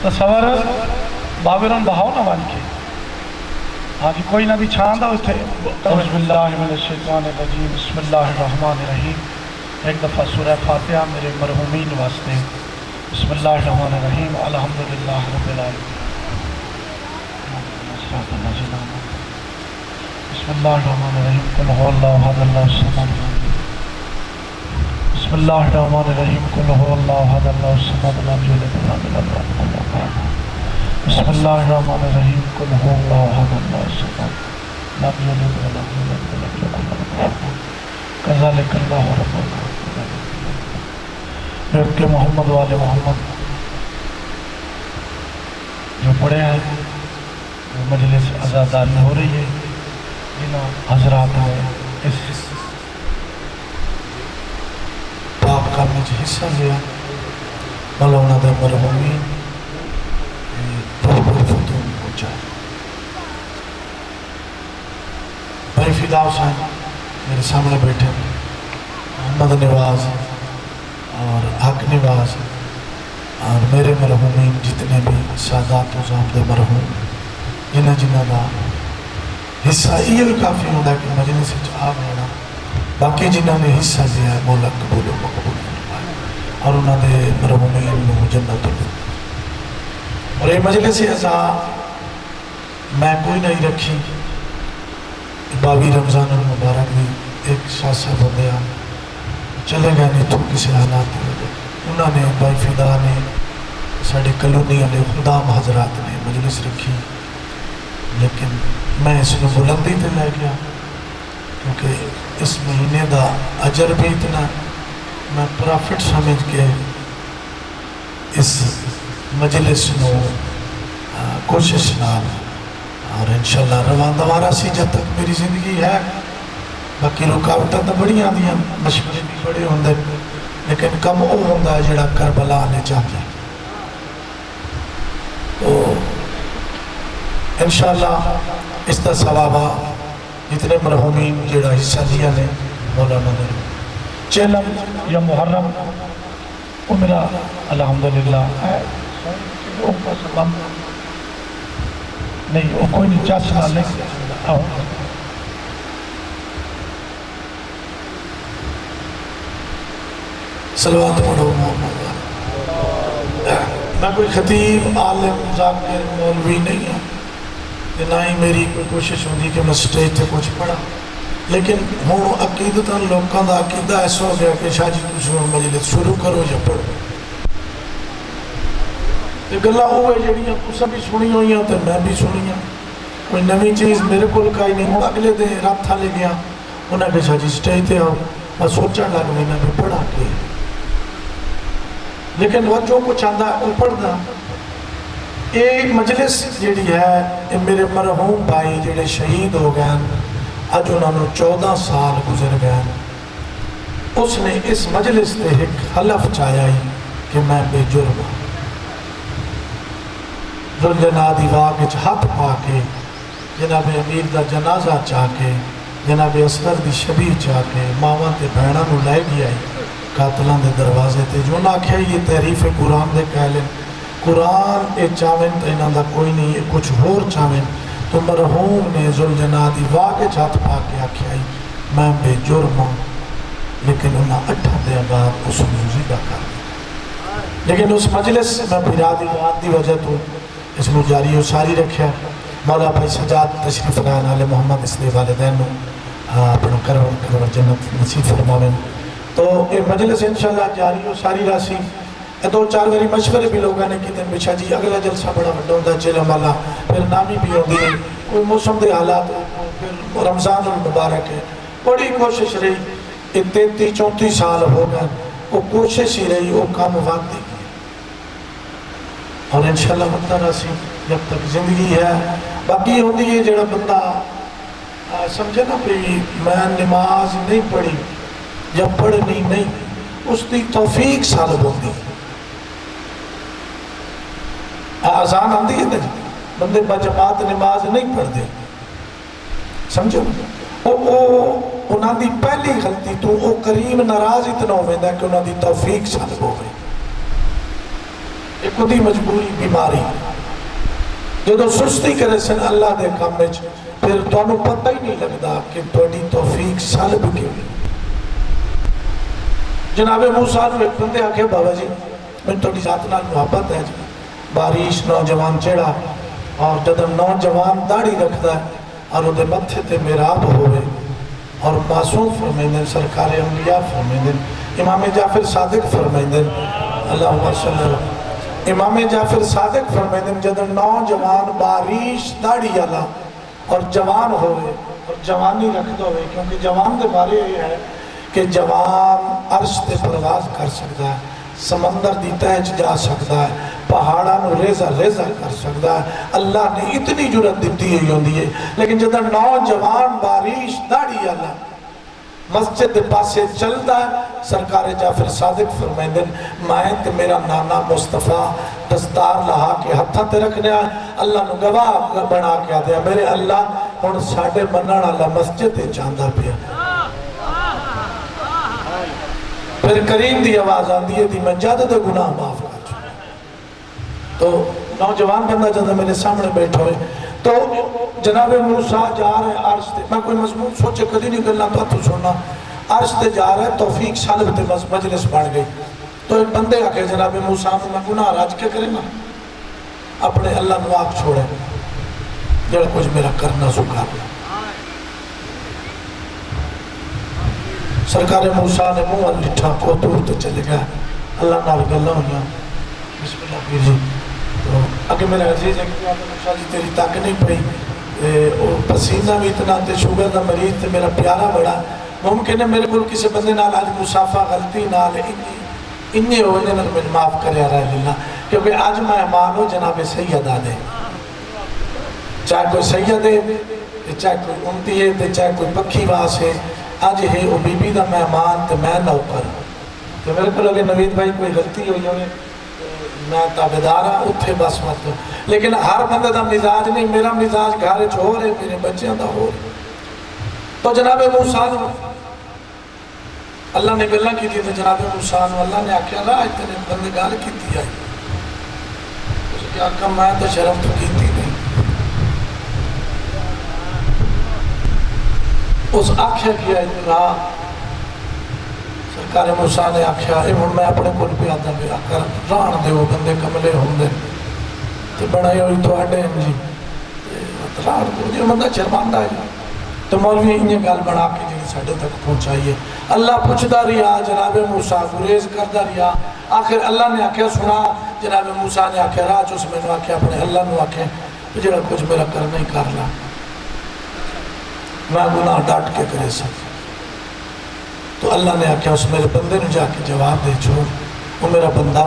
تصور باورن بہاؤ نہ بن کے ہاں جی کوئی نہ بھی چھاندہ ہوتے اعوذ باللہ من الشیطان الرجیم بسم اللہ الرحمن الرحیم ایک دفعہ سورہ فاتحہ میرے مرحومین واسطے بسم اللہ الرحمن الرحیم الحمدللہ رب العالمین بسم اللہ الرحمن الرحیم قل هو اللہ احد اللہ الصمد بسم اللہ الرحمن الرحیم قل هو اللہ احد اللہ الصمد لم یلد ولم یولد ولم یکن له کفوا احد بسم اللہ الرحمن الرحیم قل هو اللہ احد اللہ الصمد لم یلد ولم یولد ولم یکن له کفوا احد کذالک اللہ رب العالمین رب کے محمد والے محمد جو پڑھے ہیں مجلس عزاداری ہو رہی ہے جنہوں حضرات نے اس پاک کام میں حصہ لیا مولانا دے مرحومین بہت بڑی فتون پہنچائے بھائی فدا حسین میرے سامنے بیٹھے محمد نواز اور حق نواز اور میرے مرحومین جتنے بھی سادات و زامد مرحوم جنہ جنہ دا حصہ یہ کافی ہوتا ہے کہ مجلس سے آ گیا باقی جنہ نے حصہ لیا ہے مولا قبول و مقبول فرمائے اور انہوں نے مرحومین نو جنت اور یہ مجلس ایسا میں کوئی نہیں رکھی 22 رمضان المبارک بھی ایک شاہ صاحب ہو گیا چلے گئے نہیں تو کسی حالات ہو گئے انہوں نے بھائی فدا نے ساڑھے کلونی علیہ خدام حضرات نے مجلس رکھی لیکن میں اس میں بلندی تے لے گیا کیونکہ اس مہینے دا اجر بھی اتنا میں پرافٹ سمجھ کے اس مجلس نو کوشش نال اور انشاءاللہ روان دوارا سی جب تک میری زندگی ہے باقی رکاوٹاں تو بڑی آدیاں مشورے بھی بڑے ہوندے لیکن کم وہ ہوندا ہے جڑا کربلا نے چاہتا ہے تو انشاءاللہ اس کا ثوابہ جتنے مرحومین جڑا حصہ لیا نے مولانا نے چیلم یا محرم وہ میرا الحمدللہ ہے نہیں وہ کوئی نہیں چاچ نہ لے صلوات پڑھو محمد میں کوئی خطیب عالم ذاکر مولوی نہیں ہوں نہ ہی میری کوئی کوشش ہوتی کہ میں سٹیج سے کچھ پڑھا لیکن ہوں عقیدتاً لوگوں کا عقیدہ ایسا ہو گیا کہ شاہ جی تم مجلس شروع کرو یا پڑھو یہ گلہ ہوئے جڑیاں تسا بھی سنی ہوئی ہیں تو میں بھی سنی ہوں کوئی نوی چیز میرے کو لکھائی نہیں ہوں اگلے دن رات تھا لے گیا انہیں کہ شاہ جی سٹیج تھے اور میں سوچا لگ میں نے بھی پڑھا کے لیکن وہ جو کچھ آندھا ہے وہ پڑھنا ایک مجلس جیڑی ہے میرے مرحوم بھائی جیڑے شہید ہو گئے اج انہوں نے 14 سال گزر گئے اس نے اس مجلس تے ایک حلف چاہیا ہی کہ میں بے جرم ہوں ذوالجناح دی واہ وچ ہاتھ پا کے جناب امیر دا جنازہ چاہ کے جناب اصغر دی شبیہ چاہ کے ماواں تے بہناں نو لے گیا قاتلاں دے دروازے تے جو نہ کہے یہ تعریف قرآن دے کہہ لیں قرآن اے چاوین تو انہاں دا کوئی نہیں ہے کچھ اور چاوین تو مرحوم نے ذوالجناح دی واہ کے چھات پا کے آکھیا میں بے جرم ہوں لیکن انہاں 8 دے بعد اس موزیدہ کر لیکن اس مجلس میں برادی واد دی وجہ تو اس میں جاری و ساری رکھیا مولا بھائی سجاد تشریف لائن آل محمد اس لئے والدین اپنا کرور جنت نصیب فرماویں تو یہ مجلس انشاءاللہ جاری و ساری راسی 2-4 باری مشورے بھی لوگاں نے کی دن بچھا جی اگلا جلسہ بڑا بڑا ہوتا ہے چلم والا پھر نامی بھی ہوتی ہے کوئی موسم دے حالات پھر رمضان المبارک ہے بڑی کوشش رہی 33-34 سال ہو گئے وہ کوشش ہی رہی وہ کام وقت دی اور انشاءاللہ بندہ راسی جب تک زندگی ہے باقی ہوتی ہے جڑا بندہ سمجھے نا بھی میں نماز نہیں پڑھی یا پڑھنی نہیں اس دی توفیق سالب ہوتی ہے آزان آندھی ہے نا بندے بجماعت نماز نہیں پڑھ دے سمجھو انہاں دی پہلی غلطی تو وہ کریم ناراض اتنا ہوئے دا کہ انہاں دی توفیق سالب ہو گئی ایک خودی مجبوری بیماری جدو سستی کرے سن اللہ دے کام میں پھر تو انہوں پتہ ہی نہیں لگتا کہ توڑی توفیق سالب کیوں جناب موسیٰ نے ایک بندے آکے بابا جی میں توڑی ذات نال محبت ہے جی بارش نوجوان چڑھا اور جدو نوجوان داڑھی رکھتا ہے اور وہ دے متھے تے میراب ہوئے اور معصوم فرمائندن سرکار انبیاء فرمائندن امام جعفر صادق فرمائندن اللہم صلی اللہ علیہ وسلم امام جعفر صادق فرمائندن جدو نوجوان بارش داڑھی اللہ اور جوان ہوئے اور جوانی رکھ دو ہوئے کیونکہ جوان دے بارے یہ ہے کہ جوان عرش تے پرواز کر سکتا ہے سمندر دی تہج جا سکتا ہے پہاڑاں نو ریزہ ریزہ کر سکتا ہے اللہ نے اتنی جرت دیتی ہے یوں دیئے لیکن جدہ نوجوان بارش داڑھی اللہ مسجد پاسے چلتا ہے سرکار جعفر صادق فرمائندن مائیں تے میرا نانا مصطفیٰ دستار لہا کے ہتھا تے رکھنے آئے اللہ نو گواہ بنا کے آدھے میرے اللہ ان ساڑھے منن اللہ مسجد تے چاندہ پیا پھر کریم دی آواز آندی ہے دی میں جادہ دے گناہ معاف کر چکا تو نوجوان بندہ جدہ میرے سامنے بیٹھا ہوئے تو جناب موسیٰ جا رہے ہیں عرش تے میں کوئی مضمون سوچے کدی نہیں کرنا تو سننا عرش تے جا رہے ہیں توفیق سالب تے مجلس بڑھ گئی تو ایک بندے آکے جناب موسیٰ میں گناہ راج کے کریں گا اپنے اللہ نو آگ چھوڑے جڑا کچھ میرا کرنا سکھا دیا سرکار موسیٰ نے منہ لٹھا کو دور تے چلے گیا اللہ نال گلہ ہویا بسم اللہ پیر جی تو اگر میرا عزیز ہے کہ موسیٰ جی تیری تاک نہیں پڑی پسینہ بھی اتنا تے شوگر دا مریض تے میرا پیارا بڑا ممکن ہے میرے کو کسی بندے نال آج مسافہ غلطی نال انہی ہونے نال میں معاف کرے رہا ہے اللہ کیونکہ آج مہمان ہو جناب سید آدھے چاہے کوئی سید ہے چاہے کوئی امتی ہے چاہے کوئی پکھی واس ہے آج ہے وہ بی بی دا مہمان تے میں نوکر تو میرے کو لگے نوید بھائی کوئی غلطی ہوئی ہوئے میں تابدار ہاں اتھے بس مت دو لیکن ہر بندہ دا مزاج نہیں میرا مزاج گھارے چھو رہے میرے بچیاں دا ہو رہے تو جناب موسیٰ اللہ نے گلہ کی تھی تو جناب موسیٰ اللہ نے آکھیا رہا اتنے بندے گال کی تھی آئی اس کے آکھا میں تو شرم تو کی تھی نہیں اس آکھیا کیا اتنا سرکار موسیٰ نے آکھیا ایمون میں اپنے کل پہ آتا بھی آکھر ران دے وہ بندے کملے ہوں دے تو بڑھائی ہوئی تو آڈے ہیں جی ران کو جو بندہ چرماندہ ہے تو مولوی انہیں گال بڑھا کے جنہیں ساڑھے تک پہنچائیے اللہ پوچھتا رہا جناب موسیٰ گریز کرتا رہا آخر اللہ نے آکھیا سنا جناب موسیٰ نے آکھیا راج اس میں نے آکھیا اپنے اللہ نے آکھیا جڑا کچھ میرا کرنا ہی کرنا میں گناہ ڈاٹ کے کرے سکتا تو اللہ نے آکھیا اس میرے بندے نے جا کے جواب دے چھوڑ وہ میرا بندہ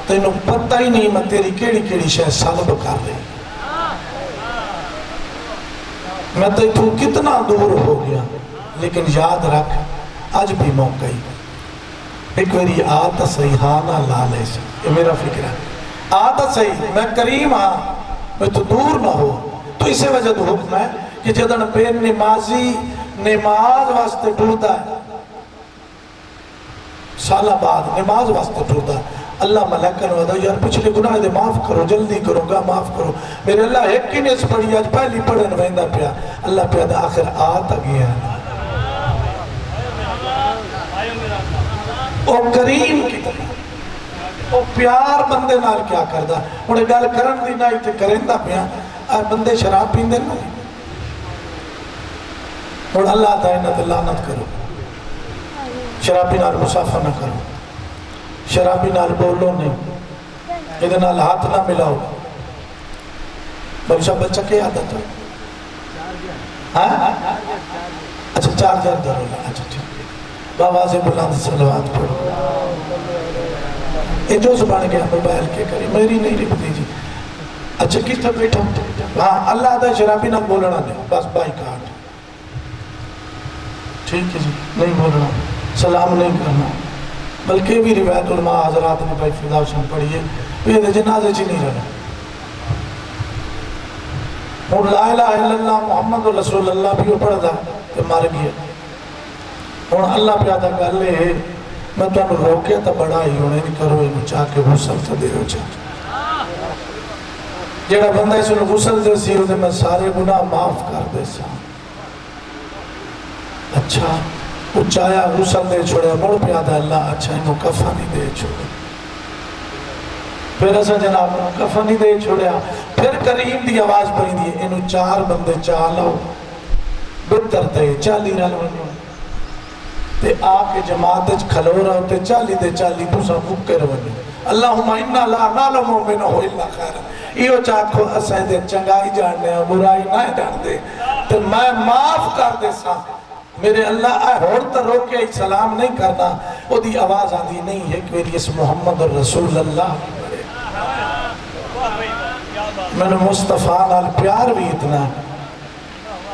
تینوں پتہ ہی نہیں میں تیری کیڑی شے سالب کر رہی میں تو کتنا دور ہو گیا لیکن یاد رکھ آج بھی موقع ہی ایک میری آتا صحیح ہانا لالے سے یہ میرا فکر ہے آتا صحیح میں کریم ہاں میں تو دور نہ ہو تو اسے وجہ تو حکم ہے کہ جدن بے نمازی نماز واسطے ٹوٹا ہے سالہ بعد نماز واسطے ٹوٹا ہے اللہ ملکن وعدہ یار پچھلے گناہ دے معاف کرو جلدی کرو گا معاف کرو میرے اللہ ایک ہی نیس پڑھی آج پہلی پڑھن ویندہ پیا اللہ پیا دا آخر آتا گیا او کریم کی طرح او پیار بندے نال کیا کردہ انہیں گال کرن دی نائی تے کرندہ پیا بندے شراب پیندے نہیں اور اللہ دائنہ تے لعنت کرو شرابی نال مسافہ نہ کرو شرابی نال بولو نہیں ادھے نال ہاتھ نہ ملاؤ بلشہ بچہ کے عادت ہو اچھا 4 در اللہ اچھا ٹھیک باواز بلند صلوات پڑھو یہ جو زبان گیا موبائل کے کری میری نہیں رکھ دیجی اچھا کس طرح بیٹھا ہاں اللہ دا شرابی نہ بولنا نہیں بس بائی کارڈ ٹھیک ہے جی نہیں بولنا سلام نہیں کرنا بلکہ بھی روایت علماء حضرات نے بھائی فضا حسن پڑھی ہے یہ جنازے چی نہیں رہنا اور لا الہ الا اللہ محمد رسول اللہ بھی پڑھ دا کہ مار گیا اور اللہ پیادہ کر لے میں تو انہوں روکیا تا بڑا ہی ہونے نہیں کرو انہوں چاہ کے وہ سب تا دے ہو چاہ جڑا بندہ اس نے غسل دے سی میں سارے گناہ معاف کر دے سا. اچھا اچھایا غسل دے چھوڑیا مڑ پیادا اللہ اچھا انہوں کفن دے چھوڑیا. پھر ایسا جناب کفن دے چھوڑیا. پھر کریم دی آواز پڑی دی انہوں 4 بندے چالو بہتر تے 40 رل ونو تے آکے جماعت کھلو رہا تے 40 دے 40 دوسرا مکر ونو. اللہم انہا لا نعلم منہو الا خیر. ایو چاکو اسے دے چنگائی جاننے ہیں برائی نہ جان دے تے میں معاف کر دے سا. میرے اللہ اے ہورتا روکے سلام نہیں کرنا. وہ دی آواز آدھی نہیں ہے کہ میری اس محمد رسول اللہ میں نے مصطفیٰ نال پیار بھی اتنا.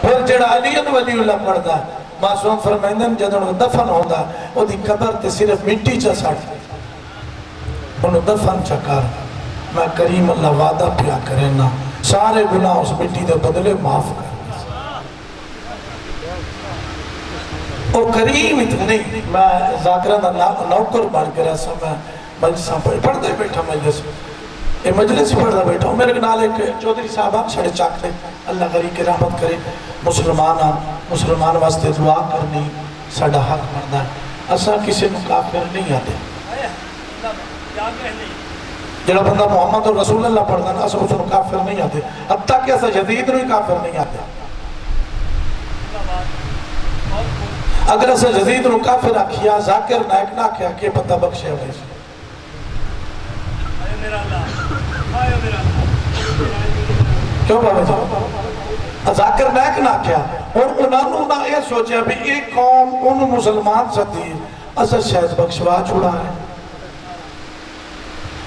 پھر جڑا علی ولی اللہ پڑھتا ہے معصوم فرمائندن جدوں دفن ہوتا وہ دی قبر تے صرف مٹی چا سٹ انہوں دفن چکر. میں کریم اللہ وعدہ پیا کرنا سارے گناہ اس مٹی دے بدلے معاف کر. وہ کریم اتنے میں ذاکرہ دا نوکر بن کے رہا میں مجلساں پڑھتا ہی بیٹھا یہ مجلس پڑھتا بیٹھا ہوں. میرے نال ایک چودھری صاحبہ چھڑے چاکتے اللہ غریب کے رحمت کرے. مسلمان واسطے دعا کرنی ساڑھا حق مردہ ہے. اساں کسی نو کافر نہیں آتے. جڑا بندہ محمد رسول اللہ پڑھتا ہے اساں اس نو کافر نہیں آتے. حتیٰ کہ اساں جدید نو ہی کافر نہیں آتے. اگر اساں جدید نو کافر آکھیا ذاکر نائک نہ کیا کہ پتہ بخشے ہوئے سے کیوں بابا جی ذاکر نائک نہ کیا. اور انہوں نے یہ سوچا بھی ایک قوم ان مسلمان ستی اساں شاید بخشوا چھوڑا ہے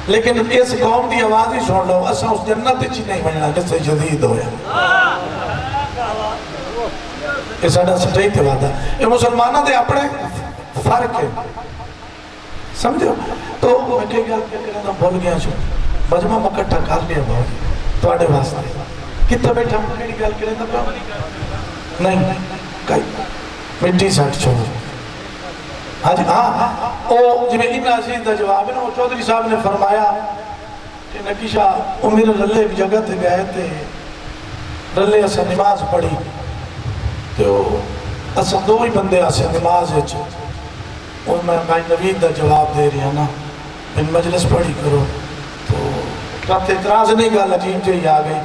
لیکن اس قوم دی آواز ہی سن لو اساں اس جنت چی نہیں بننا جس سے جدید ہویا. یہ ساڑھا سٹھائی تے وعدہ. یہ مسلمانہ دے اپنے فرق ہے سمجھو. تو میں کہہ گیا کہ بھول گیا چھو مجمع مکٹھا کر لیا بہت توڑے واسطے کتنا بیٹھا مکڑی گل کریں تھا نہیں کئی مٹی سٹ چھو. ہاں جی ہاں او جب ان عزیز دا جواب ہے نا وہ چودھری صاحب نے فرمایا کہ نکیشہ امیر رلے ایک جگہ تے گئے تھے رلے اسے نماز پڑھی تو اسے 2 ہی بندے اسے نماز ہے اور میں بھائی نوید دا جواب دے رہا نا ان مجلس پڑھی کرو تو کہتے اعتراض نہیں گا عجیب جو ہی آگئی.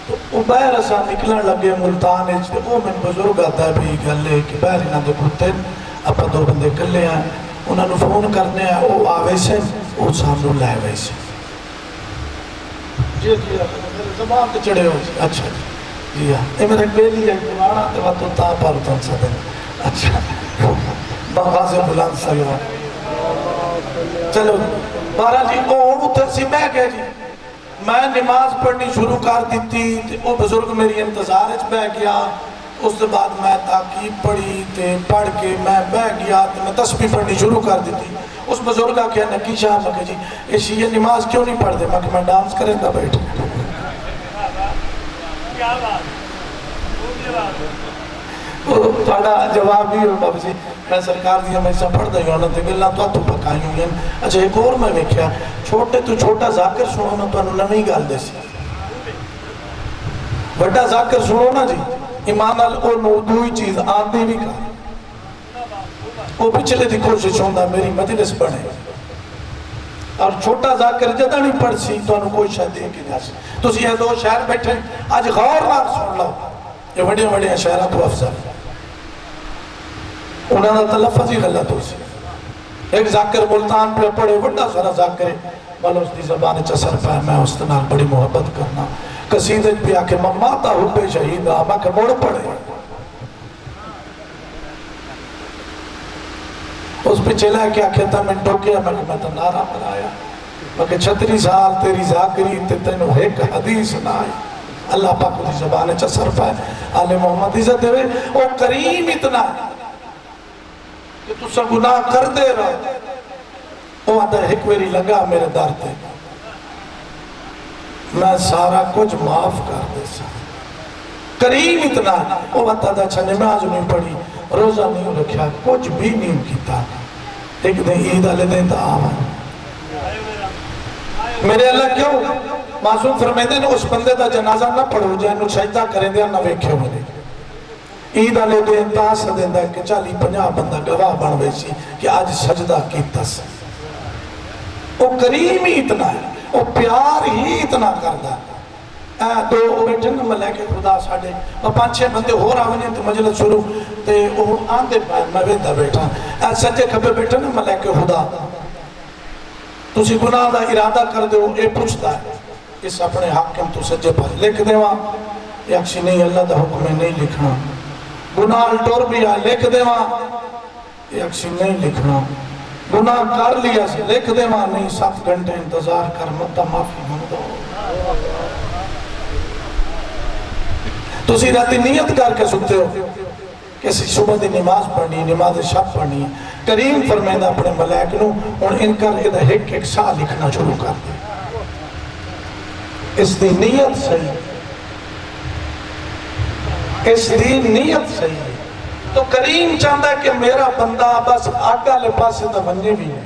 تو وہ بہر اسا نکلن لگے ملتان ہے وہ من بزرگ آتا ہے بھی گلے کہ بہر انہاں دے پوتے اپا 2 بندے گلے ہیں انہاں نے فون کرنے ہیں وہ آوے سے وہ سامنے لائے وے سے جی میرے زبان تے چڑھے ہو اچھا جی ہاں یہ میرے بیلی ہے کمانا تے وقت تا پر تن سا دیں اچھا باغاز بلند سلوہ چلو بارہ جی اور اتر سی میں گئے جی میں نماز پڑھنی شروع کر دیتی وہ بزرگ میری انتظار اچھ بہ گیا. اس کے بعد میں تاقیب پڑھی تے پڑھ کے میں بہ گیا میں تسبیح پڑھنی شروع کر دیتی. اس بزرگا کیا نکیشہ میں کہا جی اس یہ نماز کیوں نہیں پڑھ دے میں کہ میں ڈانس کریں گا بیٹھ توڑا جواب بھی ہوگا بسی میں سرکار دیا میں اسا پڑھ دے ہونا تے گلنا تو پکائی ہوئی ہیں. اچھا ایک اور میں ویکھیا چھوٹے تو چھوٹا ذاکر سنو نا تو انہوں نے گال دے سی بڑا ذاکر سنو نا جی ایمان او دوئی چیز آندھی بھی کھا وہ پچھلے دی کوشش ہوندہ میری مجلس پڑھے اور چھوٹا ذاکر جدہ نہیں پڑھ سی تو انہوں کوئی شاید دے کے جا سی. تو یہ 2 شہر بیٹھے آج غور نہ سن لو یہ بڑے بڑے شہرہ تو افضل انہوں نے تلفظ ہی غلط ہو سی. ایک ذاکر ملتان پہ پڑھے بڑا سارا ذاکر والا اس دی زبان چسر پہ میں اس دنال بڑی محبت کرنا قصیدت بھی آکے مماتا حب شہید آمہ کے موڑ پڑھے اس پہ چلا ہے کیا کہتا میں ٹوکیا میں تو نعرہ بنایا میں کہ 36 سال تیری ذاکری تے تینوں ایک حدیث نہ آئی. اللہ پاک دی زبان چسر پہ آل محمد عزت دے وہ کریم اتنا ہے کہ تو سا گناہ کر دے رہا وہ آدھا ایک ویری لگا میرے دار تے میں سارا کچھ معاف کر دے سا. کریم اتنا وہ بتا دا اچھا نماز نہیں پڑھی روزہ نہیں رکھیا کچھ بھی نہیں کیتا ایک دن عید آلے دن تا آوان میرے اللہ کیوں معصوم فرمیندے نے اس بندے دا جنازہ نہ پڑھو جائے سجدہ کریں دیا نہ ویکھے ہوئے عید والے دے انتاس دیندہ کہ 40-50 بندہ گواہ بن ویسی کہ آج سجدہ کیتا سے وہ کریم ہی اتنا ہے وہ پیار ہی اتنا کردہ دو بیٹھے نا ملیکے خدا ساڑھے وہ 5-6 بندے ہو رہا ہوئے تو مجلس شروع تے وہ آندے پائے میں ویدہ بیٹھا سجے کھبے بیٹھے نا ملیکے خدا تُسی گناہ دا ارادہ کر دے وہ اے پوچھتا ہے اس اپنے حاکم تو سجے پاس لکھ دے وہاں یکشی نہیں اللہ دا حکم ہے نہیں لکھنا گناہ ٹور بھی آئے لکھ دے وہاں یکشی نہیں لکھنا گناہ کر لیا سے لکھ دے وہاں نہیں 7 گھنٹے انتظار کر مدہ معافی مندو تُسی راتی نیت کر کے سکتے ہو کسی صبح دی نماز پڑھنی نماز شب پڑھنی کریم فرمیدہ اپنے ملیک نو اور ان کر ادھا ایک سا لکھنا شروع کر دے اس دی نیت صحیح اس دی نیت صحیح تو کریم چاہتا ہے کہ میرا بندہ بس آگا لے پاس دا بننے بھی ہے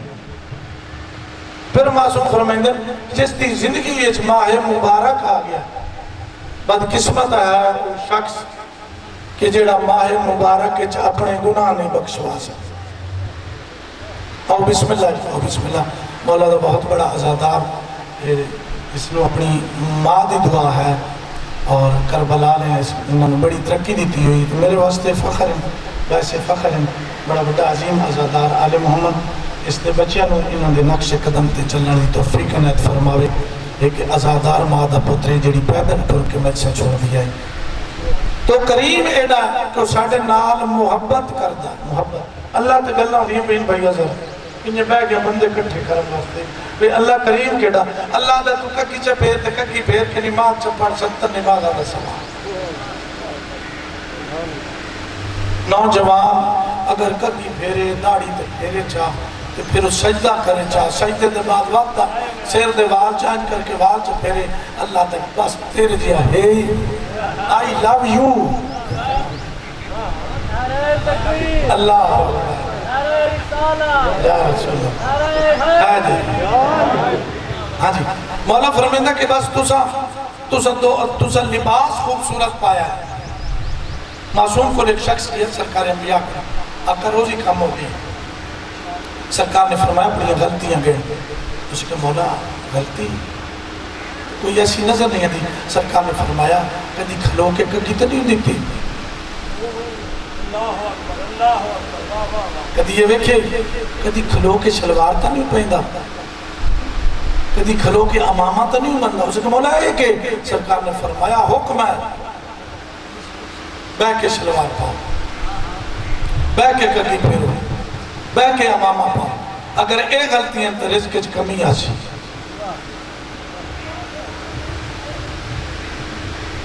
پھر معصوم فرمیدہ جس دی زندگی اس ماہ مبارک آ گیا بدقسمت ہے شخص کہ جیڑا ماہ مبارک اپنے گناہ نہیں بخشوا سکتا اور بسم اللہ مولا دا بہت بڑا عزادار اس نے اپنی ماں دی دعا ہے اور کربلا نے انہوں نے بڑی ترقی دیتی ہوئی تو میرے واسطے فخر ہیں ویسے فخر ہیں بڑا بڑا عظیم عزادار آل محمد اس نے بچیاں انہوں نے نقش قدم تے چلنے دی توفیق انہت فرماوے ایک عزادار ماں دا پتری جڑی پیدل کر کے میں سے چھوڑ دیا ہے تو کریم ایڈا کہ ساڑھے نال محبت کردہ محبت اللہ تے گلنا دیا بین بھائی ازر انہیں بہ گیا بندے کٹھے کرم واسطے بھئی اللہ کریم کیڑا اللہ دا تو ککی چا پھیر تے ککی پھیر کے نماز چا پڑھ 70 نماز آدھا سما نوجوان اگر ککی پھیرے داڑی تے پھیرے چاہ تو پھر اس سجدہ کرے چاہ سجدے دے بعد وقت سیر دے وال چانج کر کے وال چا پھیرے اللہ تک بس تیرے جیا ہے I love you اللہ یا رسول اللہ ہاں جی مولا فرمیندہ کہ بس تُسا لباس خوبصورت پایا ہے معصوم کو ایک شخص یہ سرکار انبیاء کا آپ کا روزی کم ہو گئی سرکار نے فرمایا بڑی غلطیاں گئے اس کے مولا غلطی کوئی ایسی نظر نہیں آتی سرکار نے فرمایا کدی کھلو کے کدی تو نہیں دیتی کدی یہ ویکھے کدی کھلو کے شلوار تا نہیں پہندہ کدی کھلو کے امامہ تا نہیں مندہ اس کے مولا ہے کہ سرکار نے فرمایا حکم ہے بہ کے شلوار پاؤ بہ کے کدی پھیرو بہ کے امامہ پاؤ اگر ایک غلطی ہیں تو رزق کی کمی آسی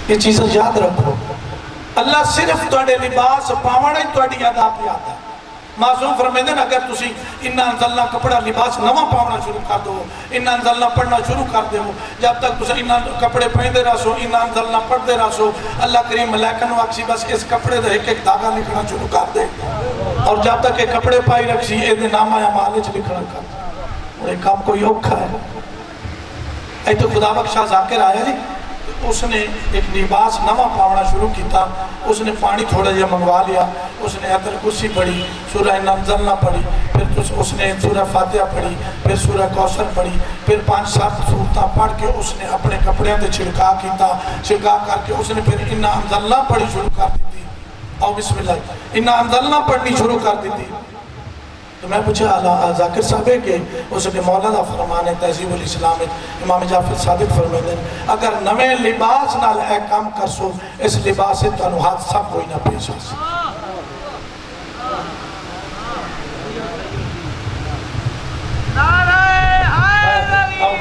یہ چیزیں یاد رکھو اللہ صرف توڑے لباس پاوڑے توڑی یاد آپ یاد ہے معصوم فرمیدے نا اگر تسی انہا انزلنا کپڑا لباس نوا پاونا شروع کر دو انہا انزلنا پڑھنا شروع کر دے ہو جب تک تسی انہا کپڑے پہندے رہا سو انہا انزلنا پڑھ دے رہا سو اللہ کریم ملیکن واقسی بس اس کپڑے دے ایک داغا لکھنا شروع کر دے اور جب تک ایک کپڑے پائی رکھسی ایدے نامہ یا مالج لکھنا کر دے اور ایک کام کوئی اوکھا ہے اے تو خدا بخشا ذاکر آیا جی اس نے ایک لباس نوا پاونا شروع کیتا اس نے پانی تھوڑا جا منگوا لیا اس نے ایتر کسی پڑھی سورہ نمزلنا پڑھی پھر اس نے سورہ فاتحہ پڑھی پھر سورہ کوثر پڑھی پھر 5-7 سورتاں پڑھ کے اس نے اپنے کپڑے تے چھڑکا کیتا چھڑکا کر کے اس نے پھر انہا انزلنا پڑھی شروع کر دی تھی اور بسم اللہ انہا انزلنا پڑھنی شروع کر دی تھی تو میں پوچھا ذاکر صاحب ہے کہ اس کے مولا دا فرمان ہے تہذیب الاسلام امام جعفر صادق فرمائے اگر نویں لباس نال اے کام کر سو اس لباس سے تنو حادثہ کوئی نہ پیش آ سکتا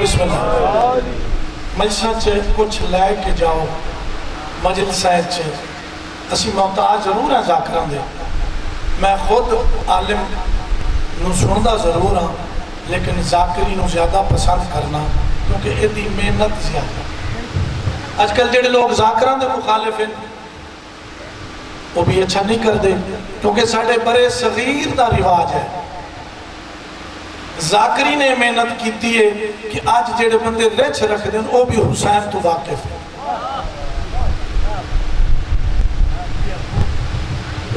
بسم اللہ مجلسہ چھے کچھ لے کے جاؤ مجلسہ چھے اسی محتاج ضرور ہیں ذاکران دے میں خود عالم نو سندہ ضرور ہاں لیکن ذاکری نو زیادہ پسند کرنا کیونکہ ایدی محنت زیادہ آج کل جڑے لوگ ذاکران دے مخالف ہیں وہ بھی اچھا نہیں کر دے کیونکہ ساڑھے برے صغیر دا رواج ہے ذاکری نے محنت کیتی ہے کہ آج جڑے بندے رچ رکھ دیں وہ بھی حسین تو واقف ہے.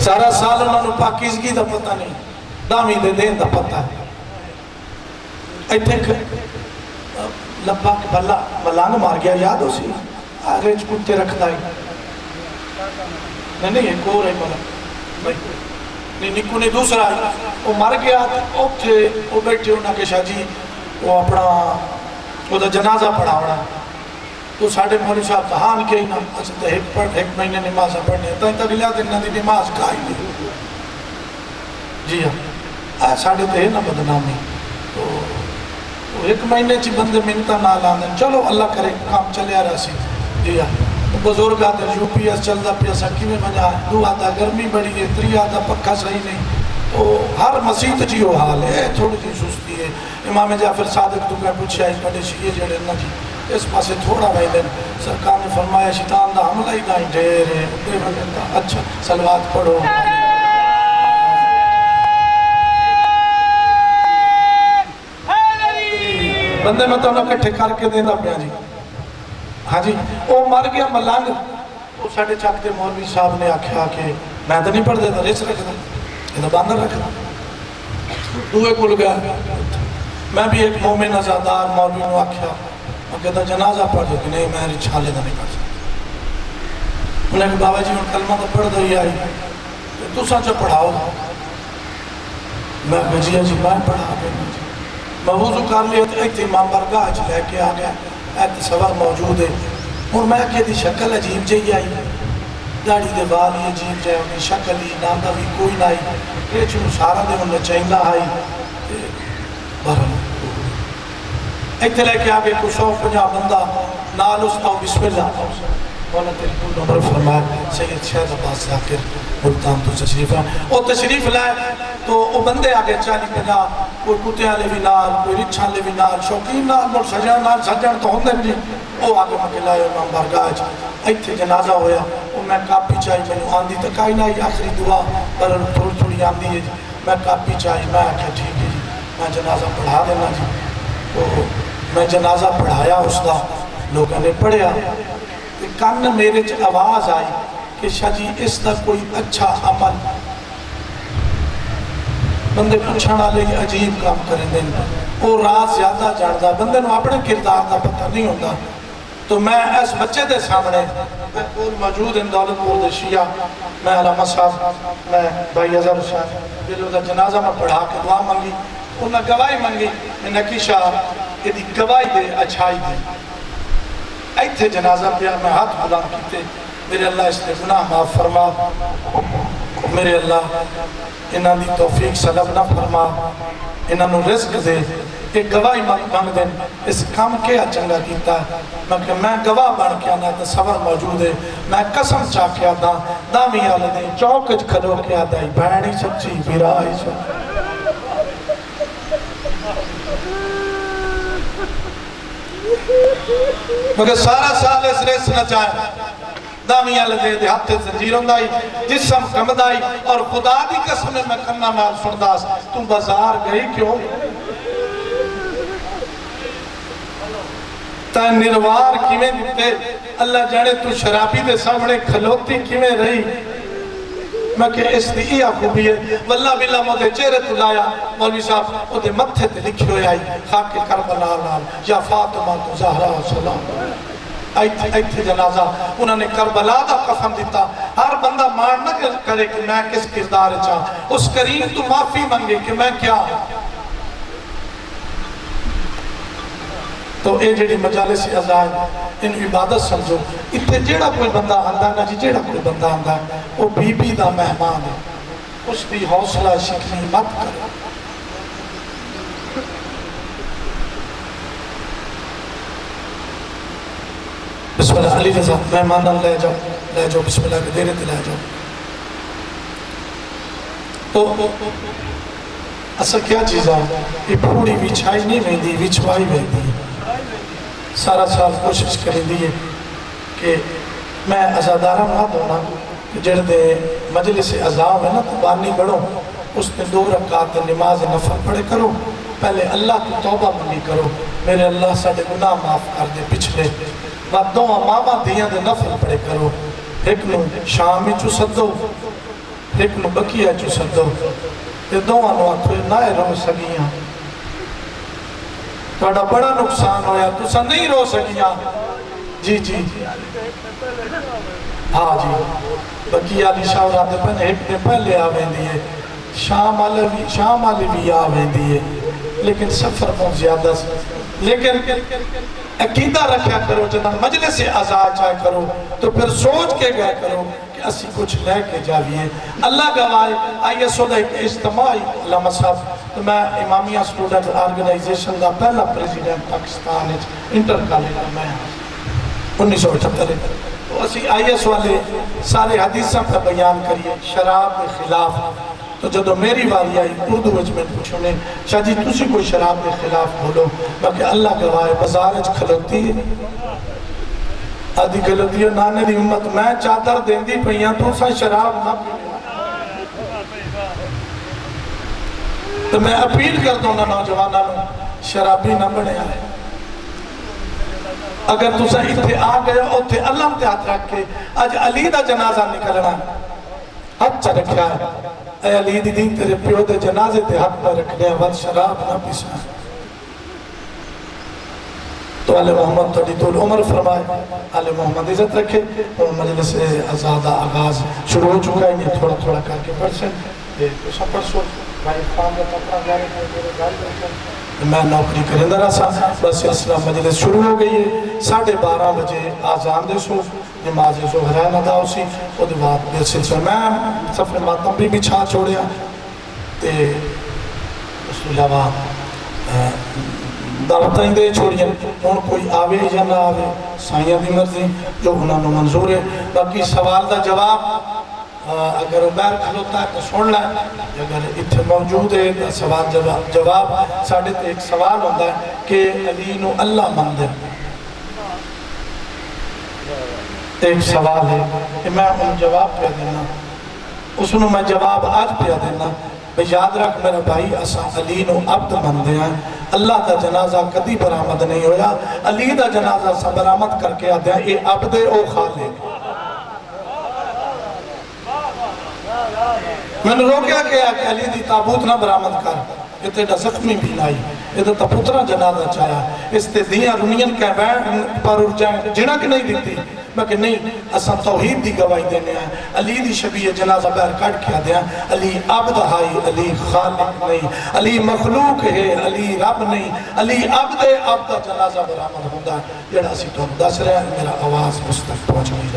سارا سال انہوں نے پاکیزگی دا پتہ نہیں، دامی دے دین دا پتہ ہے. ایتھے لبا کے ملانگ مار گیا، یاد ہو سی آریچ کتے رکھ دائی نہیں ایک اور ہے ملانگ نہیں نکو نے دوسرا ہے وہ مر گیا. وہ بیٹھے انہاں کے شاہ جی وہ اپنا وہ دا جنازہ پڑھا ہونا تو ساڑھے مولی صاحب تحان کے ہی نا اچھا ایک مہینے نماز پڑھنے تاہی تک لیا دن دی نماز کھائی نہیں. جی ہاں ساڑھے تے نا بدنامی تو ایک مہینے چی بندے منتا نہ لاندیں چلو اللہ کرے کام چلے آ رہا سی. جی ہاں بزرگ آتا یو پی ایس چل دا پیا سکی میں بجا دو آتا گرمی بڑی ہے، تری آتا پکا صحیح نہیں. تو ہر مسیحت جی وہ حال ہے، تھوڑی جی سستی ہے. امام جعفر صادق تو میں پوچھا اس بڑے شیئے جڑے نا جی اس پاسے تھوڑا بھائی دن سرکار نے فرمایا شیطان دا حملہ ہی دائیں ڈھیر ہے. اچھا صلوات پڑھو. بندے میں تو انہوں کٹھے کر کے دینا پیا جی. ہاں جی وہ مر گیا ملانگ. وہ ساڑھے چاک دے مولوی صاحب نے آکھیا کہ میں تو نہیں پڑھ دیتا ریس رکھ دا یہ تو باندر رکھ دا. دوئے کل گیا میں بھی ایک مومن ازادار مولوی نے آکھیا میں کہتا جنازہ پڑھ دو کہ نہیں میں رچھالے دا نہیں پڑھ سکتا. انہیں کہ بابا جی میں کلمہ تو پڑھ دو ہی آئی تو سانچہ پڑھاؤ. میں بجیا جی میں پڑھا گیا میں وضو کر لیا تو ایک امام برگاہ اچھ لے کے آ گیا ایک تصور موجود ہے. اور میں کہ دی شکل عجیب جائی آئی داڑی دے بال ہی عجیب جائے انہیں شکل ہی ناندہ بھی کوئی نہ آئی یہ چون سارا دے انہیں چاہیندہ آئی بہرحال ایک لے کے آگے کو 150 بندہ نال اس آؤ بسم اللہ مولا تیری کو نمبر فرمائے سید شہد عباس ذاکر ملتان تو تشریف ہے. وہ تشریف لائے تو وہ بندے آگے 40-50 کوئی کتیاں لے بھی نال کوئی رچھان لے بھی نال شوقین نال مر سجن نال سجن تو ہوندے جی. وہ آگے مکے لائے امام برگاہ ایتھے جنازہ ہویا. وہ میں کاپی چاہی میں نے آندھی تکائی نہ آخری دعا پر تھوڑی تھوڑی آندھی ہے جی. میں کاپی چاہی میں آکھا ٹھیک ہے جی میں جنازہ پڑھا دینا جی. تو میں جنازہ پڑھایا اس دا لوگوں نے پڑھیا کان میرے آواز آئی کہ شاہ جی اس دا کوئی اچھا عمل بندے پوچھنا لے عجیب کام کریں دیں وہ رات زیادہ جاندہ بندے نو اپنے کردار دا پتہ نہیں ہوتا. تو میں اس بچے دے سامنے میں کول موجود ان دولت پور دے شیعہ میں علامہ صاحب میں بھائی عزر حسین بلو دا جنازہ میں پڑھا کے دعا منگی انہاں گواہی منگی میں نکی شاہ یہ دی گواہی دے اچھائی دے. ایتھے جنازہ پیا میں ہاتھ بلان کیتے میرے اللہ اس نے گناہ معاف فرما میرے اللہ انہاں دی توفیق سلب نہ فرما انہاں نو رزق دے ایک گواہی مانگ دیں اس کام کیا چنگا کیتا ہے. میں گواہ بن کے آنا تصور موجود ہے میں قسم چاہ کے آدھا دامی آلے دیں چوکج کھلو کے آدھا بہنی سچی بیرائی سچی مگر سارا سال اس ریس نہ چاہے دامیاں لدے دے ہاتھ زنجیروں دائی جسم کم دائی اور خدا دی قسم میں کرنا نال سرداس تم بازار گئی کیوں تاں نروار کیویں دیتے اللہ جانے تو شرابی دے سامنے کھلوتی کیویں رہی میں کہ اس دی ای خوبی ہے واللہ باللہ مودے چہرے تو لایا مولوی صاحب وہ دے متھے تے لکھی ہوئے آئی خاک کربلا نال یا فاطمہ تو زہرہ سلام ایتھے جنازہ انہوں نے کربلا دا کفن دیتا. ہر بندہ مان نہ کرے کہ میں کس کردار چاہ اس کریم تو معافی منگے کہ میں کیا. تو اے جڑی مجالس ازائے ان عبادت سمجھو اتنے جیڑا کوئی بندہ آندہ نا جی جیڑا کوئی بندہ آندہ وہ بی بی دا مہمان ہے اس بھی حوصلہ شکنی مت کرو. بسم اللہ علی رضا مہمان لے جاؤ بسم اللہ کے دیرے لے جاؤ. تو اصل کیا چیز ہے یہ پوری وچھائی نہیں ویندی وچھوائی ویندی سارا سال کوشش کریں دیئے کہ میں ازادارہ نہ دونا جڑ دے مجلس ازام ہے نا تو بانی بڑھو اس نے 2 رکعت نماز نفل پڑھے کرو پہلے اللہ کی توبہ منی کرو، میرے اللہ ساڑے گناہ معاف کر دے پچھلے وقت دو ماما دیاں دے نفل پڑے کرو، ایک نو شامی چو صدو ایک نو بکیہ چو صدو، یہ دو انو آتھوئے نائے رو سگیاں، توڑا بڑا نقصان ہویا تو سا نہیں رو سگیاں، جی جی ہاں جی بکیہ علی شاورہ دے پہنے ایک نے پہلے آویں دیئے شام آلے بھی آویں دیئے لیکن سفر بہت زیادہ سے لیکن عقیدہ رکھیا کرو جنہاں مجلس ازاد چاہے کرو تو پھر سوچ کے گئے کرو کہ اسی کچھ لے کے جاویے اللہ گوائے آئیے صلح ایک اجتماعی علامہ صاحب تو میں امامیہ اسٹوڈنٹ آرگنائزیشن دا پہلا پریزیڈنٹ پاکستان انٹر کالج میں 1978 تو اسی آئی ایس والے سارے حدیثاں پہ بیان کریے شراب کے خلاف تو جدو میری باری آئی اردو وچ میں پوچھونے شاہ جی تسی کوئی شراب کے خلاف بولو باقی اللہ گواہ بازار وچ کھلوتی آدھی کھلوتی ہے نانے دی امت میں چادر دین دی پہیاں تو سا شراب نہ تو میں اپیل کر دوں نا نوجوانہ شرابی نہ بڑھے آئے اگر تسا اتھے آ گئے اتھے اللہ ہم تے ہاتھ رکھ کے آج علی دا جنازہ نکلنا ہاتھ چا رکھا ہے اے علی دی دین تیرے پیو دے جنازے تے ہاتھ پر رکھ لیا وقت شراب نہ پیسا تو آل محمد تو طول عمر فرمائے آل محمد عزت رکھے اور مجلس ازادہ آغاز شروع ہو چکا ہے یہ تھوڑا تھوڑا کر کے پڑھ سن تو سب پڑھ سو بھائی فان کا تپنا گانے کو میرے گاڑی رکھیں میں نوکری کریں درہ سا بس اسلام مجلس شروع ہو گئی ہے 12:30 بجے آزان دے سو نماز ظہرین ادا اسی وہ دے بعد بے سلسلہ میں سفر ماتم بھی چھا چھوڑیا تے اس علاوہ دعوتیں دے چھوڑیا ان کوئی آوے یا نہ آوے سائیاں دی مرضی جو انہوں نے منظور ہے باقی سوال دا جواب اگر عبیر کھلوتا ہے تو سن لائے اگر اتھے موجود ہے تو سوال جواب ساڑھے تے ایک سوال ہوتا ہے کہ علی نو اللہ مند ہے ایک سوال ہے کہ میں ان جواب پہ دینا اس نو میں جواب آج پہ دینا بھئی یاد رکھ میرا بھائی اسا علی نو عبد مندے ہیں اللہ دا جنازہ کدی برآمد نہیں ہویا علی دا جنازہ سا برآمد کر کے آدھے ہیں اے عبد او خالق میں نے روکیا کیا کہ علی دی تابوت نہ برآمد کر یہ تیڑا زخمی بھی نائی یہ تو پترہ جنازہ چاہیا اس تے دیاں رنین کے بین پر جائیں جنک نہیں دیتی میں کہ نہیں اساں توحید دی گواہی دینے ہیں علی دی شبیہ جنازہ بیر کٹ کیا دیا علی عبد ہائی علی خالق نہیں علی مخلوق ہے علی رب نہیں علی عبد جنازہ برآمد ہوندہ یہ اسی تو دس رہے ہیں میرا آواز مستق پہنچ گئی